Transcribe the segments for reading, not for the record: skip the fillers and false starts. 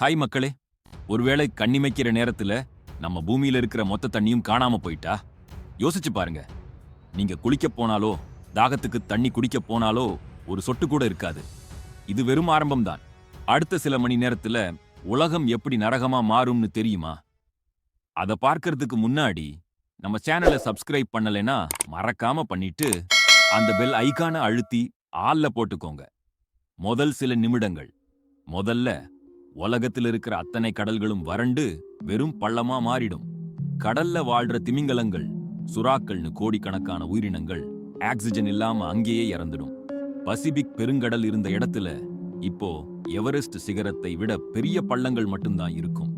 Hi மக்களே. ஒருவேளை கண்ணிமைக்கிற நேரத்துல நம்ம பூமியில இருக்கிற மொத்த தண்ணியும் காணாம போயிட்டா யோசிச்சு பாருங்க. நீங்க குளிக்க போனாலோ தாகத்துக்கு தண்ணி குடிக்க போனாலோ ஒரு சொட்டு கூட இருக்காது. இது வெறும் ஆரம்பம்தான். அடுத்த சில மணி நேரத்துல உலகம் எப்படி நரகமா மாறும்னு தெரியுமா? அத பார்க்கறதுக்கு முன்னாடி நம்ம சேனலை சப்ஸ்கிரைப் பண்ணலைன்னா மறக்காம பண்ணிட்டு அந்த பெல் ஐகானை அழுத்தி ஆல்ல போட்டுக்கோங்க. முதல் சில நிமிடங்கள். முதல்ல உலகத்தில் இருக்கிற அத்தனை கடல்களும் வறண்டு வெறும் பள்ளமா மாறிடும். கடல்ல வாழ்ற திமிங்கலங்கள், சுறாக்கள்னு கோடிக்கணக்கான உயிரினங்கள் ஆக்சிஜன் இல்லாம அங்கேயே இறந்துடும். பசிபிக் பெருங்கடல் இருந்த இடத்துல இப்போ எவரெஸ்ட் சிகரத்தை விட பெரிய பள்ளங்கள் மட்டும்தான் இருக்கும்.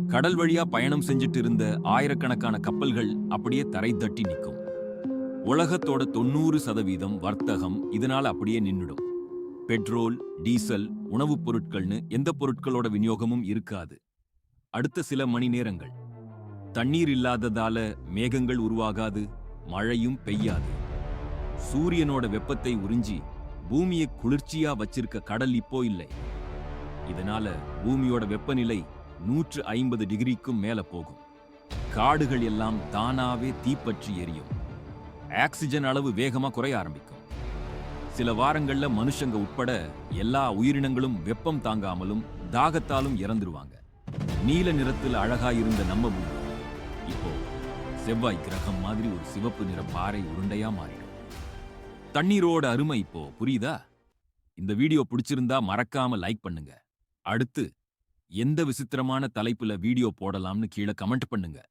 கடல் வழியா பயணம் செஞ்சுட்டு இருந்த ஆயிரக்கணக்கான கப்பல்கள் அப்படியே தரை தட்டி நிற்கும். உலகத்தோட 90% வர்த்தகம் இதனால அப்படியே நின்னுடும். பெட்ரோல், டீசல், உணவுப் பொருட்கள்னு எந்த பொருட்களோட விநியோகமும் இருக்காது. அடுத்த சில மணி நேரங்கள். தண்ணீர் இல்லாததால மேகங்கள் உருவாகாது, மழையும் பெய்யாது. சூரியனோட வெப்பத்தை உறிஞ்சி பூமியை குளிர்ச்சியா வச்சிருக்க கடல் இப்போ இல்லை. இதனால பூமியோட வெப்பநிலை 150 டிகிரிக்கும் மேல போகும். காடுகள் எல்லாம் தானாவே தீப்பற்றி எரியும். ஆக்சிஜன் அளவு வேகமா குறைய ஆரம்பிக்கும். சில வாரங்கள்ல மனுஷங்க உட்பட எல்லா உயிரினங்களும் வெப்பம் தாங்காமலும் தாகத்தாலும் இறந்துருவாங்க. நீல நிறத்தில் அழகா இருந்த நம்ம பூமி இப்போ செவ்வாய் கிரகம் மாதிரி ஒரு சிவப்பு நிற பாறை உருண்டையா மாறிடும். தண்ணீரோட அருமை இப்போ புரியுதா? இந்த வீடியோ பிடிச்சிருந்தா மறக்காம லைக் பண்ணுங்க. அடுத்து எந்த விசித்திரமான தலைப்புல வீடியோ போடலாம்னு கீழே கமெண்ட் பண்ணுங்க.